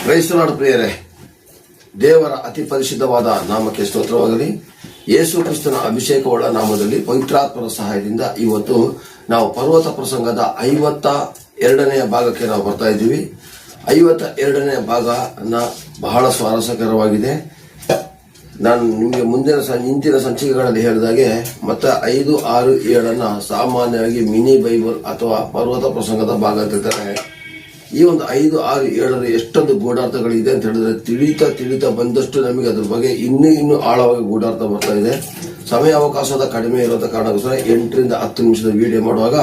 ಕ್ರೈಸ್ತನಾದ ಪ್ರಿಯರೇ, ದೇವರ ಅತಿ ಪರಿಶುದ್ಧವಾದ ನಾಮಕ್ಕೆ ಸ್ತೋತ್ರವಾಗಲಿ. ಯೇಸು ಕ್ರಿಸ್ತನ ಅಭಿಷೇಕವುಳ್ಳ ನಾಮದಲ್ಲಿ ಪವಿತ್ರಾತ್ಮರ ಸಹಾಯದಿಂದ ಇವತ್ತು ನಾವು ಪರ್ವತ ಪ್ರಸಂಗದ 52ನೇ ಭಾಗಕ್ಕೆ ನಾವು ಬರ್ತಾ ಇದ್ದೀವಿ. 52ನೇ ಭಾಗ ಬಹಳ ಸ್ವಾರಸ್ಯಕರವಾಗಿದೆ. ನಾನು ನಿಮಗೆ ಇಂದಿನ ಸಂಚಿಕೆಗಳಲ್ಲಿ ಹೇಳಿದಾಗೆ ಮತ್ತೆ 5, 6, 7 ಸಾಮಾನ್ಯವಾಗಿ ಮಿನಿ ಬೈಬಲ್ ಅಥವಾ ಪರ್ವತ ಪ್ರಸಂಗದ ಭಾಗ ಅಂತ ಹೇಳ್ತಾರೆ. ಈ ಒಂದು 5, 6, 7 ಎಷ್ಟೊಂದು ಗೂಢಾರ್ಥಗಳಿದೆ ಅಂತ ಹೇಳಿದ್ರೆ ತಿಳಿತಾ ಬಂದಷ್ಟು ನಮಗೆ ಅದ್ರ ಬಗ್ಗೆ ಇನ್ನೂ ಆಳವಾಗಿ ಗೂಢಾರ್ಥ ಬರ್ತಾ ಇದೆ. ಸಮಯ ಅವಕಾಶದ ಕಡಿಮೆ ಇರೋದ ಕಾರಣಕ್ಕೋಸ್ಕರ 8 ರಿಂದ 10 ನಿಮಿಷದ ವಿಡಿಯೋ ಮಾಡುವಾಗ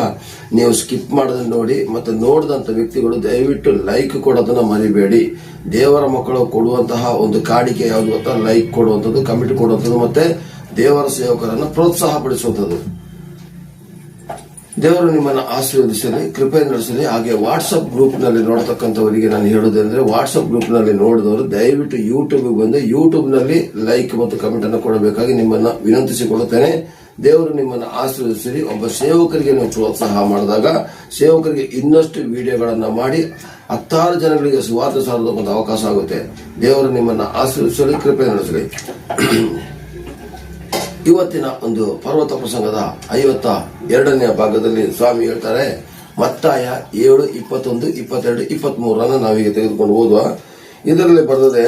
ನೀವು ಸ್ಕಿಪ್ ಮಾಡೋದನ್ನ ನೋಡಿ. ಮತ್ತೆ ನೋಡಿದಂಥ ವ್ಯಕ್ತಿಗಳು ದಯವಿಟ್ಟು ಲೈಕ್ ಕೊಡೋದನ್ನ ಮರಿಬೇಡಿ. ದೇವರ ಮಕ್ಕಳು ಕೊಡುವಂತಹ ಒಂದು ಕಾಣಿಕೆ ಯಾವುದು ಅಂತ ಲೈಕ್ ಕೊಡುವಂಥದ್ದು, ಕಮೆಂಟ್ ಕೊಡುವಂಥದ್ದು, ಮತ್ತೆ ದೇವರ ಸೇವಕರನ್ನು ಪ್ರೋತ್ಸಾಹ ಪಡಿಸುವಂಥದ್ದು. ದೇವರು ನಿಮ್ಮನ್ನು ಆಶೀರ್ವದಿಸಲಿ, ಕೃಪೆ ನಡೆಸಲಿ. ಹಾಗೆ ವಾಟ್ಸಪ್ ಗ್ರೂಪ್ ನಲ್ಲಿ ನೋಡತಕ್ಕಂಥವರಿಗೆ ನಾನು ಹೇಳೋದಂದ್ರೆ, ವಾಟ್ಸಪ್ ಗ್ರೂಪ್ ನಲ್ಲಿ ನೋಡಿದವರು ದಯವಿಟ್ಟು ಯೂಟ್ಯೂಬ್ ಬಂದು ಯೂಟ್ಯೂಬ್ ನಲ್ಲಿ ಲೈಕ್ ಮತ್ತು ಕಮೆಂಟ್ ಅನ್ನು ಕೊಡಬೇಕಾಗಿ ನಿಮ್ಮನ್ನ ವಿನಂತಿಸಿಕೊಳ್ಳುತ್ತೇನೆ. ದೇವರು ನಿಮ್ಮನ್ನು ಆಶೀರ್ವದಿಸಲಿ. ಒಬ್ಬ ಸೇವಕರಿಗೆ ನೀವು ಪ್ರೋತ್ಸಾಹ ಮಾಡಿದಾಗ ಸೇವಕರಿಗೆ ಇನ್ನಷ್ಟು ವಿಡಿಯೋಗಳನ್ನ ಮಾಡಿ 10 ಜನಗಳಿಗೆ ಸುವಾರ್ತೆ ಸಾರತಕ್ಕಂಥ ಅವಕಾಶ ಆಗುತ್ತೆ. ದೇವರು ನಿಮ್ಮನ್ನ ಆಶೀರ್ವದಿಸಲಿ, ಕೃಪೆ ನಡೆಸಲಿ. ಇವತ್ತಿನ ಒಂದು ಪರ್ವತ ಪ್ರಸಂಗದ 52ನೇ ಭಾಗದಲ್ಲಿ ಸ್ವಾಮಿ ಹೇಳ್ತಾರೆ, ಮತ್ತಾಯ 7, 21, 22, 23 ನಾವೀಗ ತೆಗೆದುಕೊಂಡು ಓದುವ. ಇದರಲ್ಲಿ ಬರೆದಿದೆ,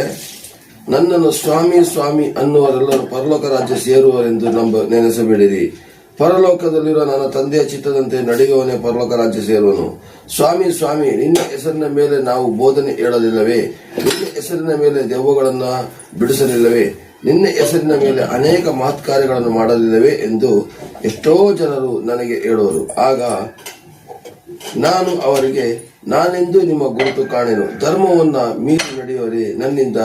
ನನ್ನನ್ನು ಸ್ವಾಮಿ ಸ್ವಾಮಿ ಅನ್ನುವರೆಲ್ಲರೂ ಪರಲೋಕ ರಾಜ್ಯ ಸೇರುವರೆಂದು ನೆನೆಸಬೇಡಿರಿ. ಪರಲೋಕದಲ್ಲಿರುವ ನನ್ನ ತಂದೆಯ ಚಿತ್ತದಂತೆ ನಡೆಯುವವನೇ ಪರಲೋಕ ರಾಜ್ಯ ಸೇರುವನು. ಸ್ವಾಮಿ ಸ್ವಾಮಿ, ನಿನ್ನ ಹೆಸರಿನ ಮೇಲೆ ನಾವು ಬೋಧನೆ ಹೇಳಲಿಲ್ಲವೇ? ನಿನ್ನ ಹೆಸರಿನ ಮೇಲೆ ದೆವ್ವಗಳನ್ನು ಬಿಡಿಸಲಿಲ್ಲವೇ? ನಿನ್ನ ಹೆಸರಿನ ಮೇಲೆ ಅನೇಕ ಮಹತ್ಕಾರ್ಯಗಳನ್ನು ಮಾಡಲಿಲ್ಲವೇ ಎಂದು ಎಷ್ಟೋ ಜನರು ನನಗೆ ಹೇಳುವರು. ಆಗ ನಾನು ಅವರಿಗೆ, ನಾನೆಂದು ನಿಮ್ಮ ಗುರುತು ಕಾಣೆನು. ಧರ್ಮವನ್ನ ಮೀರಿ ನಡೆಯುವರೆ ನನ್ನಿಂದ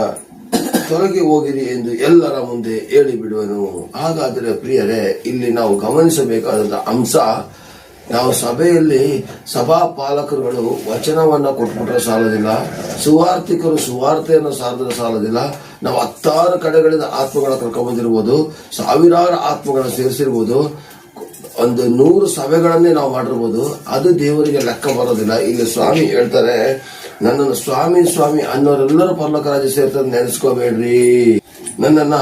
ತೊಲಗಿ ಹೋಗಿರಿ ಎಂದು ಎಲ್ಲರ ಮುಂದೆ ಹೇಳಿಬಿಡುವನು. ಹಾಗಾದರೆ ಪ್ರಿಯರೇ, ಇಲ್ಲಿ ನಾವು ಗಮನಿಸಬೇಕಾದಂತಹ ಅಂಶ, ನಾವು ಸಭೆಯಲ್ಲಿ ಸಭಾ ಪಾಲಕರುಗಳು ವಚನವನ್ನ ಕೊಟ್ಬಿಟ್ರೆ ಸಾಲದಿಲ್ಲ, ಸುವಾರ್ತಿಕರು ಸುವಾರ್ತೆಯನ್ನು ಸಾರಿದ್ರೆ ಸಾಲದಿಲ್ಲ. ನಾವು 10 ಕಡೆಗಳಿಂದ ಆತ್ಮಗಳ ಕರ್ಕೊಂಡ್ಬಂದಿರ್ಬೋದು, ಸಾವಿರಾರು ಆತ್ಮಗಳನ್ನು ಸೇರಿಸಿರ್ಬೋದು, ಒಂದು 100 ಸಭೆಗಳನ್ನೇ ನಾವು ಮಾಡಿರ್ಬೋದು, ಅದು ದೇವರಿಗೆ ಲೆಕ್ಕ ಬರೋದಿಲ್ಲ. ಇಲ್ಲಿ ಸ್ವಾಮಿ ಹೇಳ್ತಾರೆ, ನನ್ನನ್ನು ಸ್ವಾಮಿ ಸ್ವಾಮಿ ಅನ್ನೋರೆಲ್ಲರೂ ಪರಲೋಕ ರಾಜ್ಯ ಸೇರ್ತಾರೆ, ನೆನೆಸ್ಕೋಬೇಡ್ರಿ. ನನ್ನನ್ನ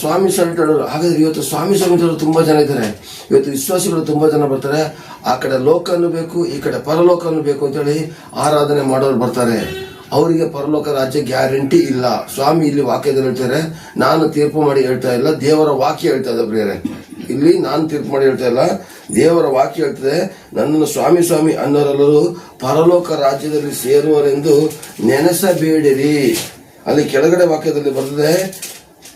ಸ್ವಾಮಿ ಸ್ವಾಮಿ ಹೇಳೋರು. ಹಾಗಾದ್ರೆ ಇವತ್ತು ಸ್ವಾಮಿ ಸ್ವಾಮಿ ತುಂಬಾ ಜನ ಇದ್ದಾರೆ. ಇವತ್ತು ವಿಶ್ವಾಸಿಗಳು ತುಂಬಾ ಜನ ಬರ್ತಾರೆ. ಆ ಕಡೆ ಲೋಕ ಅನ್ನಬೇಕು, ಈ ಕಡೆ ಪರಲೋಕ ಅನ್ನಬೇಕು ಅಂತೇಳಿ ಆರಾಧನೆ ಮಾಡೋರು ಬರ್ತಾರೆ. ಅವರಿಗೆ ಪರಲೋಕ ರಾಜ್ಯ ಗ್ಯಾರಂಟಿ ಇಲ್ಲ. ಸ್ವಾಮಿ ಇಲ್ಲಿ ವಾಕ್ಯದಲ್ಲಿ ಹೇಳ್ತಾರೆ, ನಾನು ತೀರ್ಪು ಮಾಡಿ ಹೇಳ್ತಾ ಇಲ್ಲ, ದೇವರ ವಾಕ್ಯ ಹೇಳ್ತಾ ಇದೆ ಪ್ರಿಯರೇ. ಇಲ್ಲಿ ನಾನು ತೀರ್ಪು ಮಾಡಿ ಹೇಳ್ತಾ ಇಲ್ಲ, ದೇವರ ವಾಕ್ಯ ಹೇಳ್ತದೆ, ನನ್ನನ್ನು ಸ್ವಾಮಿ ಸ್ವಾಮಿ ಅನ್ನೋರೆಲ್ಲರೂ ಪರಲೋಕ ರಾಜ್ಯದಲ್ಲಿ ಸೇರುವರೆಂದು ನೆನೆಸಬೇಡಿರಿ. ಅಲ್ಲಿ ಕೆಳಗಡೆ ವಾಕ್ಯದಲ್ಲಿ ಬರ್ತದೆ,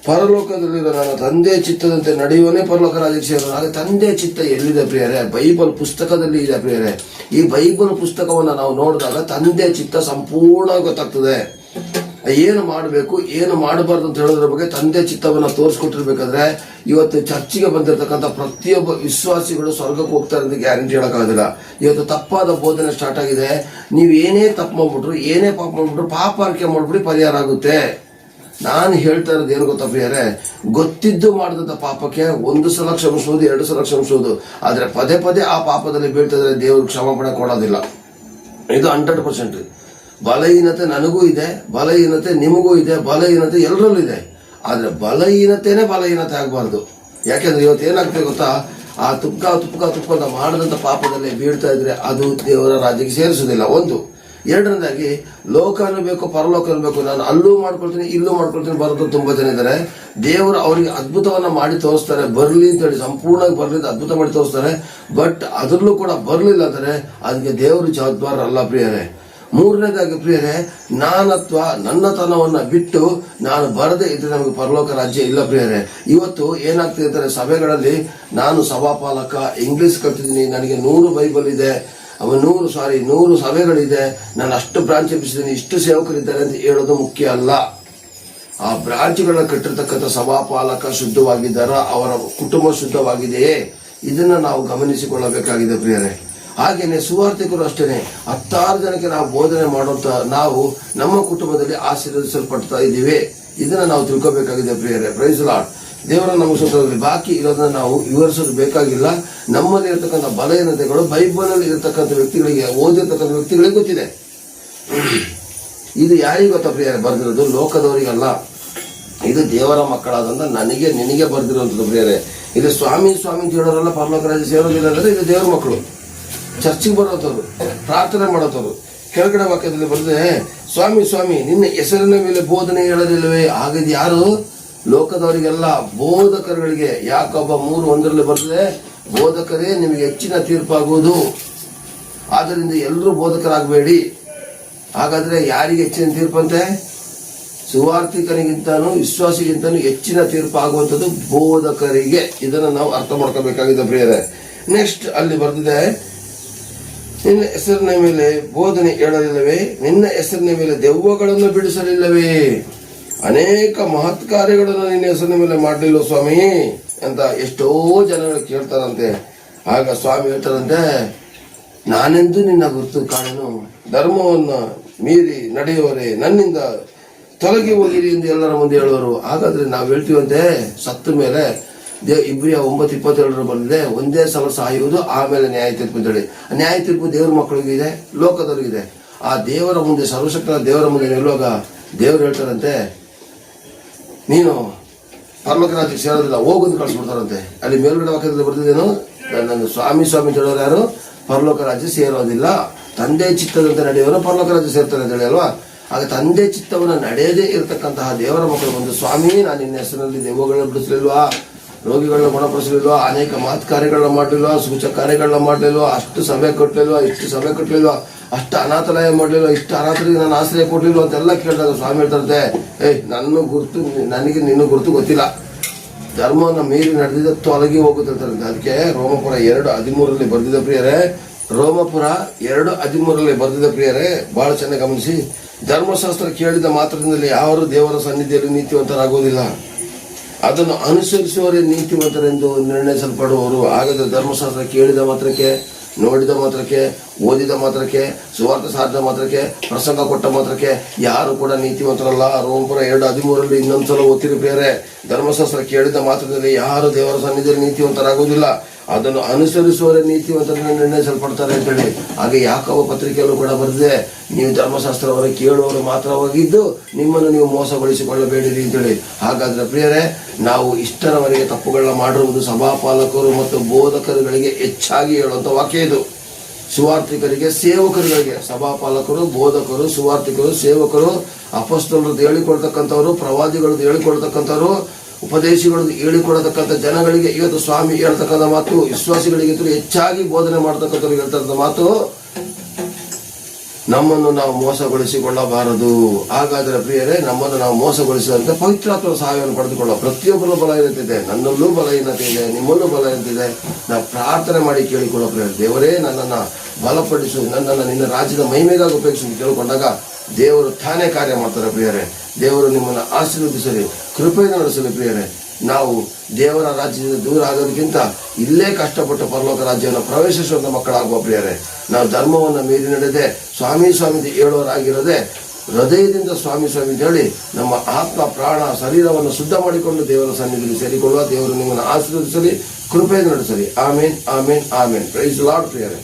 ಪರಲೋಕದಲ್ಲಿರೋ ನನ್ನ ತಂದೆ ಚಿತ್ತದಂತೆ ನಡೆಯುವನೇ ಪರಲೋಕ ರಾಜ್ಯಕ್ಕೆ ಸೇರೋನು. ಹಾಗೆ ತಂದೆ ಚಿತ್ತ ಎಲ್ಲಿದೆ ಪ್ರಿಯರೇ? ಬೈಬಲ್ ಪುಸ್ತಕದಲ್ಲಿ ಇದೆ ಪ್ರಿಯರೇ. ಈ ಬೈಬಲ್ ಪುಸ್ತಕವನ್ನು ನಾವು ನೋಡಿದಾಗ ತಂದೆ ಚಿತ್ತ ಸಂಪೂರ್ಣ ಗೊತ್ತಾಗ್ತದೆ. ಏನು ಮಾಡಬೇಕು, ಏನು ಮಾಡಬಾರ್ದು ಅಂತ ಹೇಳೋದ್ರ ಬಗ್ಗೆ ತಂದೆ ಚಿತ್ತವನ್ನ ತೋರಿಸ್ಕೊಟ್ಟಿರ್ಬೇಕಾದ್ರೆ ಇವತ್ತು ಚರ್ಚಿಗೆ ಬಂದಿರತಕ್ಕಂಥ ಪ್ರತಿಯೊಬ್ಬ ವಿಶ್ವಾಸಿಗಳು ಸ್ವರ್ಗಕ್ಕೆ ಹೋಗ್ತಾರೆ ಅಂತ ಗ್ಯಾರಂಟಿ ಹೇಳಕ್ಕಾಗೋದಿಲ್ಲ. ಇವತ್ತು ತಪ್ಪಾದ ಬೋಧನೆ ಸ್ಟಾರ್ಟ್ ಆಗಿದೆ. ನೀವು ಏನೇ ತಪ್ಪು ಮಾಡ್ಬಿಟ್ರು, ಏನೇ ಪಾಪ ಮಾಡ್ಬಿಟ್ರು, ಪಾಪ ಅರ್ಕೆ ಮಾಡ್ಬಿಡಿ, ಪರಿಹಾರ ಆಗುತ್ತೆ. ನಾನು ಹೇಳ್ತಾ ಇರೋದು ಏನು ಗೊತ್ತಾ ಪ್ರಿಯರೇ? ಗೊತ್ತಿದ್ದು ಮಾಡಿದಂಥ ಪಾಪಕ್ಕೆ 1 ಸಲ ಕ್ಷಮಿಸುವುದು, 2 ಸಲ ಕ್ಷಮಿಸುವುದು. ಆದ್ರೆ ಪದೇ ಪದೇ ಆ ಪಾಪದಲ್ಲಿ ಬೀಳ್ತಿದ್ರೆ ದೇವರು ಕ್ಷಮಾಪಣೆ ಕೊಡೋದಿಲ್ಲ. ಇದು 100%. ಬಲಹೀನತೆ ನನಗೂ ಇದೆ, ಬಲಹೀನತೆ ನಿಮಗೂ ಇದೆ, ಬಲಹೀನತೆ ಎಲ್ಲರಲ್ಲೂ ಇದೆ. ಆದ್ರೆ ಬಲಹೀನತೆನೇ ಬಲಹೀನತೆ ಆಗಬಾರ್ದು. ಯಾಕೆಂದ್ರೆ ಇವತ್ತು ಏನಾಗ್ತದೆ ಗೊತ್ತಾ? ಆ ತುಪ್ಪ ಮಾಡದಂತ ಪಾಪದಲ್ಲಿ ಬೀಳ್ತಾ ಇದ್ರೆ ಅದು ದೇವರ ರಾಜ್ಯಕ್ಕೆ ಸೇರಿಸುವುದಿಲ್ಲ. 1. 2ನೇದಾಗಿ ಲೋಕ ಅನ್ನಬೇಕು, ಪರಲೋಕ ಅನ್ನಬೇಕು. ನಾನು ಅಲ್ಲೂ ಮಾಡ್ಕೊಳ್ತೀನಿ, ಇಲ್ಲೂ ಮಾಡ್ಕೊಳ್ತೀನಿ ಬರೋದು ತುಂಬಾ ಜನ ಇದ್ದಾರೆ. ದೇವರು ಅವರಿಗೆ ಅದ್ಭುತವನ್ನ ಮಾಡಿ ತೋರಿಸ್ತಾರೆ, ಬರ್ಲಿ ಅಂತ ಹೇಳಿ, ಸಂಪೂರ್ಣವಾಗಿ ಬರ್ಲಿ ಅಂತ ಅದ್ಭುತ ಮಾಡಿ ತೋರಿಸ್ತಾರೆ. ಬಟ್ ಅದ್ರಲ್ಲೂ ಕೂಡ ಬರ್ಲಿಲ್ಲ ಅಂದರೆ ಅದಕ್ಕೆ ದೇವರು ಜವಾಬ್ದಾರ ಅಲ್ಲ ಪ್ರಿಯರೇ. 3ನೇದಾಗಿ ಪ್ರಿಯರೇ, ನಾನತ್ವ ನನ್ನತನವನ್ನ ಬಿಟ್ಟು ನಾನು ಬರದೇ ಇದ್ರೆ ನಮಗೆ ಪರಲೋಕ ರಾಜ್ಯ ಇಲ್ಲ ಪ್ರಿಯರೇ. ಇವತ್ತು ಏನಾಗ್ತಿದೆ ಅಂತಾರೆ, ಸಭೆಗಳಲ್ಲಿ ನಾನು ಸಭಾಪಾಲಕ, ಇಂಗ್ಲಿಷ್ ಕಲ್ತಿದ್ದೀನಿ, ನನಗೆ 100 ಬೈಬಲ್ ಇದೆ, 100 ಸಭೆಗಳಿದೆ, ನಾನು ಅಷ್ಟು ಬ್ರಾಂಚ್ ಎಬ್ಬಿಸಿದ್ದೀನಿ, ಇಷ್ಟು ಸೇವಕರಿದ್ದಾರೆ ಅಂತ ಹೇಳೋದು ಮುಖ್ಯ ಅಲ್ಲ. ಆ ಬ್ರಾಂಚ್ಗಳನ್ನ ಕಟ್ಟಿರ್ತಕ್ಕಂಥ ಸಭಾಪಾಲಕ ಶುದ್ಧವಾಗಿದ್ದಾರ, ಅವರ ಕುಟುಂಬ ಶುದ್ಧವಾಗಿದೆಯೇ, ಇದನ್ನ ನಾವು ಗಮನಿಸಿಕೊಳ್ಳಬೇಕಾಗಿದೆ ಪ್ರಿಯರೇ. ಹಾಗೇನೆ ಸುವಾರ್ತಿಕರು ಅಷ್ಟೇನೆ. 10 ಜನಕ್ಕೆ ನಾವು ಬೋಧನೆ ಮಾಡುವಂತ ನಾವು ನಮ್ಮ ಕುಟುಂಬದಲ್ಲಿ ಆಶೀರ್ವದಿಸಲ್ಪಡ್ತಾ ಇದ್ದೀವಿ. ಇದನ್ನ ನಾವು ತಿಳ್ಕೋಬೇಕಾಗಿದೆ ಪ್ರಿಯರೇ. Praise Lord. ದೇವರ ನಮ್ಮ ಸೂತ್ರದಲ್ಲಿ ಬಾಕಿ ಇರೋದನ್ನ ನಾವು ವಿವರಿಸೋದು ಬೇಕಾಗಿಲ್ಲ. ನಮ್ಮಲ್ಲಿ ಇರತಕ್ಕಂಥ ಬಲಹೀನತೆಗಳು ಬೈಬಲ್ ಅಲ್ಲಿ ಇರತಕ್ಕಂಥ ವ್ಯಕ್ತಿಗಳಿಗೆ, ಓದಿರ್ತಕ್ಕಂಥ ವ್ಯಕ್ತಿಗಳಿಗೆ ಗೊತ್ತಿದೆ. ಇದು ಯಾರಿಗೆ ಗೊತ್ತಾ ಪ್ರಿಯರೇ ಬರ್ದಿರೋದು? ಲೋಕದವರಿಗಲ್ಲ, ಇದು ದೇವರ ಮಕ್ಕಳಾದಂತ ನನಗೆ ನಿನಗೆ ಬರ್ದಿರುವಂಥದ್ದು ಪ್ರಿಯರೇ. ಇದು ಸ್ವಾಮಿ ಸ್ವಾಮಿ ಅಂತ ಹೇಳೋರೆಲ್ಲ ಪರಲೋಕ ರಾಜ್ಯ ಸೇರೋದಿಲ್ಲ ಅಂದ್ರೆ ಇದು ದೇವರ ಮಕ್ಕಳು, ಚರ್ಚಿಗೆ ಬರೋತವ್ರು, ಪ್ರಾರ್ಥನೆ ಮಾಡೋತವ್ರು. ಕೆಳಗಡೆ ವಾಕ್ಯದಲ್ಲಿ ಬರ್ತದೆ, ಸ್ವಾಮಿ ಸ್ವಾಮಿ ನಿನ್ನ ಹೆಸರಿನ ಮೇಲೆ ಬೋಧನೆ ಹೇಳೋದಿಲ್ಲವೇ? ಆಗಿದ್ ಯಾರು? ಲೋಕದವರಿಗೆಲ್ಲ, ಬೋಧಕರುಗಳಿಗೆ. ಯಾಕೊಬ್ಬ 3:1 ಬರ್ತದೆ, ಬೋಧಕರೇ ನಿಮಗೆ ಹೆಚ್ಚಿನ ತೀರ್ಪಾಗುವುದು, ಆದ್ದರಿಂದ ಎಲ್ಲರೂ ಬೋಧಕರಾಗಬೇಡಿ. ಹಾಗಾದ್ರೆ ಯಾರಿಗೆ ಹೆಚ್ಚಿನ ತೀರ್ಪಂತೆ? ಸುವಾರ್ಥಿಕನಿಗಿಂತಾನು ವಿಶ್ವಾಸಿಗಿಂತಾನು ಹೆಚ್ಚಿನ ತೀರ್ಪು ಆಗುವಂಥದ್ದು ಬೋಧಕರಿಗೆ. ಇದನ್ನು ನಾವು ಅರ್ಥ ಮಾಡ್ಕೋಬೇಕಾಗಿದೆ ಪ್ರಿಯರೇ. ನೆಕ್ಸ್ಟ್ ಅಲ್ಲಿ ಬರ್ತಿದೆ, ನಿನ್ನ ಹೆಸರಿನ ಮೇಲೆ ಬೋಧನೆ ಹೇಳಲಿಲ್ಲವೇ? ನಿನ್ನ ಹೆಸರಿನ ಮೇಲೆ ದೆವ್ವಗಳನ್ನು ಬಿಡಿಸಲಿಲ್ಲವೇ? ಅನೇಕ ಮಹತ್ ಕಾರ್ಯಗಳನ್ನು ನಿನ್ನ ಹೆಸರಿನ ಮೇಲೆ ಮಾಡಲಿಲ್ಲ ಸ್ವಾಮಿ ಅಂತ ಎಷ್ಟೋ ಜನಗಳು ಕೇಳ್ತಾರಂತೆ. ಆಗ ಸ್ವಾಮಿ ಹೇಳ್ತಾರಂತೆ, ನಾನೆಂದು ನಿನ್ನ ಗುರುತು ಕಾಣೆನು, ಧರ್ಮವನ್ನು ಮೀರಿ ನಡೆಯುವರೆ ನನ್ನಿಂದ ತೊಲಗಿ ಹೋಗಿರಿ ಎಂದು ಎಲ್ಲರ ಮುಂದೆ ಹೇಳುವರು. ಹಾಗಾದ್ರೆ ನಾವು ಹೇಳ್ತೀವಂತೆ, ಸತ್ತ ಮೇಲೆ ಇಬ್ರಿಯ 9:27 ಬಂದಿದೆ, ಒಂದೇ ಸಲ ಸಾಯುವುದು, ಆಮೇಲೆ ನ್ಯಾಯ ತೀರ್ಪು ಅಂತೇಳಿ. ನ್ಯಾಯ ತೀರ್ಪು ದೇವರ ಮಕ್ಕಳಿಗಿದೆ, ಲೋಕದವರಿಗಿದೆ. ಆ ದೇವರ ಮುಂದೆ, ಸರ್ವಶಕ್ತನ ದೇವರ ಮುಂದೆ ನಿಲ್ಲುವಾಗ ದೇವರು ಹೇಳ್ತಾರಂತೆ, ನೀನು ಪರಲೋಕ ರಾಜ್ಯಕ್ಕೆ ಸೇರೋದಿಲ್ಲ, ಹೋಗೋದು ಕಳಿಸ್ಬಿಡ್ತಾರಂತೆ. ಅಲ್ಲಿ ಮೇಲ್ಗಡೆ ವಾಕ್ಯದಲ್ಲಿ ಬರ್ತಿದ್ದೇನು, ನನ್ನ ಸ್ವಾಮಿ ಸ್ವಾಮಿ ಅಂತ ಹೇಳೋರು ಯಾರು? ಪರಲೋಕ ರಾಜ್ಯ ಸೇರೋದಿಲ್ಲ, ತಂದೆ ಚಿತ್ತದಂತೆ ನಡೆಯೋರು ಪರಲೋಕ ರಾಜ್ಯ ಸೇರ್ತಾರೆ ಅಂತ ಹೇಳಿ ಅಲ್ವಾ? ಆಗ ತಂದೆ ಚಿತ್ತವನ್ನು ನಡೆಯದೇ ಇರತಕ್ಕಂತಹ ದೇವರ ಮಕ್ಕಳು ಬಂದು, ಸ್ವಾಮಿ ನಾನು ನಿನ್ನ ಹೆಸರಿನಲ್ಲಿ ದೆವ್ವಗಳನ್ನ ಬಿಡಿಸಲಿಲ್ವಾ, ರೋಗಿಗಳನ್ನ ಗುಣಪಡಿಸಲಿಲ್ವಾ, ಅನೇಕ ಮಾತು ಕಾರ್ಯಗಳನ್ನ ಮಾಡಲಿಲ್ವಾ, ಸೂಚಕ ಕಾರ್ಯಗಳನ್ನ ಮಾಡಲಿಲ್ವಾ, ಅಷ್ಟು ಸಭೆ ಕಟ್ಟಲಿಲ್ವಾ, ಇಷ್ಟು ಸಭೆ ಕಟ್ಟಲಿಲ್ವಾ, ಅಷ್ಟು ಅನಾಥಾಲಯ ಮಾಡಲಿಲ್ವಾ, ಇಷ್ಟು ಅನಾಥರಿಗೆ ನಾನು ಆಶ್ರಯ ಕೊಡ್ಲಿಲ್ವಾ ಅಂತೆಲ್ಲ ಕೇಳಿದಾಗ ಸ್ವಾಮಿ ಹೇಳ್ತಾರಂತೆ, ನನ್ನ ಗುರುತು ನನಗೆ ನಿನ್ನ ಗುರುತು ಗೊತ್ತಿಲ್ಲ, ಧರ್ಮವನ್ನು ಮೀರಿ ನಡೆದಿದ್ದ ತೊಲಗಿ ಹೋಗುತ್ತಿರ್ತಾರಂತೆ. ಅದಕ್ಕೆ ರೋಮಪುರ 2:13 ಬರ್ದಿದ್ದ ಪ್ರಿಯರೇ, ರೋಮಪುರ 2:13 ಬರ್ದಿದ್ದ ಪ್ರಿಯರೇ, ಬಹಳ ಚೆನ್ನಾಗಿ ಗಮನಿಸಿ. ಧರ್ಮಶಾಸ್ತ್ರ ಕೇಳಿದ ಮಾತ್ರದಿಂದಲೇ ಯಾರು ದೇವರ ಸನ್ನಿಧಿಯಲ್ಲಿ ನೀತಿವಂತರಾಗುವುದಿಲ್ಲ, ಅದನ್ನು ಅನುಸರಿಸುವವರೇ ನೀತಿವಂತರೆಂದು ನಿರ್ಣಯಿಸಲ್ಪಡುವವರು. ಹಾಗಾದ್ರೆ ಧರ್ಮಶಾಸ್ತ್ರ ಕೇಳಿದ ಮಾತ್ರಕ್ಕೆ, ನೋಡಿದ ಮಾತ್ರಕ್ಕೆ, ಓದಿದ ಮಾತ್ರಕ್ಕೆ, ಸುವಾರ್ಥ ಸಾರಿದ ಮಾತ್ರಕ್ಕೆ, ಪ್ರಸಂಗ ಕೊಟ್ಟ ಮಾತ್ರಕ್ಕೆ ಯಾರು ಕೂಡ ನೀತಿವಂತರಲ್ಲ. ರೋಮಪುರ 2:13 ಇನ್ನೊಂದ್ಸಲ ಓದ್ತಿರಿ ಪ್ರಿಯರೇ, ಧರ್ಮಶಾಸ್ತ್ರ ಕೇಳಿದ ಮಾತ್ರದಲ್ಲಿ ಯಾರು ದೇವರ ಸನ್ನಿಧಿಯಲ್ಲಿ ನೀತಿವಂತರಾಗುವುದಿಲ್ಲ, ಅದನ್ನು ಅನುಸರಿಸುವವರೇ ನೀತಿವಂತರನ್ನು ನಿರ್ಣಯಿಸಲ್ಪಡ್ತಾರೆ ಅಂತೇಳಿ. ಹಾಗೆ ಯಾಕೋಬ ಪತ್ರಿಕೆಯಲ್ಲೂ ಕೂಡ ಬರೆದಿದೆ, ನೀವು ಧರ್ಮಶಾಸ್ತ್ರವನ್ನು ಕೇಳುವವರು ಮಾತ್ರವಾಗಿದ್ದು ನಿಮ್ಮನ್ನು ನೀವು ಮೋಸಗೊಳಿಸಿಕೊಳ್ಳಬೇಡಿರಿ ಅಂತೇಳಿ. ಹಾಗಾದ್ರೆ ಪ್ರಿಯರೇ, ನಾವು ಇಷ್ಟರವರೆಗೆ ತಪ್ಪುಗಳನ್ನ ಮಾಡಿರುವುದು ಸಭಾಪಾಲಕರು ಮತ್ತು ಬೋಧಕರುಗಳಿಗೆ ಹೆಚ್ಚಾಗಿ ಹೇಳುವಂತ ವಾಕ್ಯ ಇದು. ಸುವಾರ್ಥಿಕರಿಗೆ, ಸೇವಕರುಗಳಿಗೆ, ಸಭಾಪಾಲಕರು, ಬೋಧಕರು, ಸುವಾರ್ಥಿಕರು, ಸೇವಕರು, ಅಪೊಸ್ತಲರದ್ದು ಹೇಳಿಕೊಳ್ತಕ್ಕಂಥವ್ರು, ಪ್ರವಾದಿಗಳದ್ದು ಹೇಳಿಕೊಳ್ತಕ್ಕಂಥವ್ರು, ಉಪದೇಶಿಗಳದ್ದು ಹೇಳಿಕೊಡತಕ್ಕಂಥ ಜನಗಳಿಗೆ ಇವತ್ತು ಸ್ವಾಮಿ ಹೇಳ್ತಕ್ಕಂಥ ಮಾತು, ವಿಶ್ವಾಸಿಗಳಿಗೆ ಹೆಚ್ಚಾಗಿ ಬೋಧನೆ ಮಾಡತಕ್ಕಂಥವ್ರಿಗೆ ಹೇಳ್ತಕ್ಕಂಥ ಮಾತು, ನಮ್ಮನ್ನು ನಾವು ಮೋಸಗೊಳಿಸಿಕೊಳ್ಳಬಾರದು. ಹಾಗಾದ್ರೆ ಪ್ರಿಯರೇ, ನಮ್ಮನ್ನು ನಾವು ಮೋಸಗೊಳಿಸಿದಂತೆ ಪವಿತ್ರಾತ್ಮನ ಸಹಾಯವನ್ನು ಪಡೆದುಕೊಳ್ಳೋ. ಪ್ರತಿಯೊಬ್ಬರು ಬಲಹೀನತೆ ಇದೆ, ನನ್ನಲ್ಲೂ ಬಲಹೀನತೆ ಇದೆ, ನಿಮ್ಮಲ್ಲೂ ಬಲಹೀನತೆ ಇದೆ. ನಾವು ಪ್ರಾರ್ಥನೆ ಮಾಡಿ ಕೇಳಿಕೊಳ್ಳೋ ಪ್ರಿಯರೇ, ದೇವರೇ ನನ್ನನ್ನು ಬಲಪಡಿಸು, ನನ್ನನ್ನು ನಿನ್ನ ರಾಜ್ಯದ ಮಹಿಮೆಗಾಗಿ ಉಪಯೋಗಿಸು ಕೇಳಿಕೊಂಡಾಗ ದೇವರು ತಾನೇ ಕಾರ್ಯ ಮಾಡ್ತಾರೆ ಪ್ರಿಯರೇ. ದೇವರು ನಿಮ್ಮನ್ನು ಆಶೀರ್ವದಿಸಲಿ, ಕೃಪೆಯಿಂದ ನಡೆಸಲಿ ಪ್ರಿಯರೇ. ನಾವು ದೇವರ ರಾಜ್ಯದಿಂದ ದೂರ ಆಗೋದಕ್ಕಿಂತ ಇಲ್ಲೇ ಕಷ್ಟಪಟ್ಟು ಪರಲೋಕ ರಾಜ್ಯವನ್ನು ಪ್ರವೇಶಿಸುವಂತ ಮಕ್ಕಳಾಗುವ ಪ್ರಿಯರೇ. ನಾವು ಧರ್ಮವನ್ನು ಮೀರಿ ನಡೆದೆ ಸ್ವಾಮಿ ಸ್ವಾಮಿ ಹೇಳೋರಾಗಿರದೆ ಹೃದಯದಿಂದ ಸ್ವಾಮಿ ಸ್ವಾಮಿ ಹೇಳಿ ನಮ್ಮ ಆತ್ಮ ಪ್ರಾಣ ಶರೀರವನ್ನು ಶುದ್ಧ ಮಾಡಿಕೊಂಡು ದೇವರ ಸನ್ನಿಧಿಯಲ್ಲಿ ಸೇರಿಕೊಳ್ಳುವ. ದೇವರು ನಿಮ್ಮನ್ನು ಆಶೀರ್ವದಿಸಲಿ, ಕೃಪೆಯಿಂದ ನಡೆಸಲಿ. ಆಮೇನ್, ಆಮೇನ್, ಆಮೇನ್. ಪ್ರೈಸ್ ಲಾರ್ಡ್ ಪ್ರಿಯರೇ.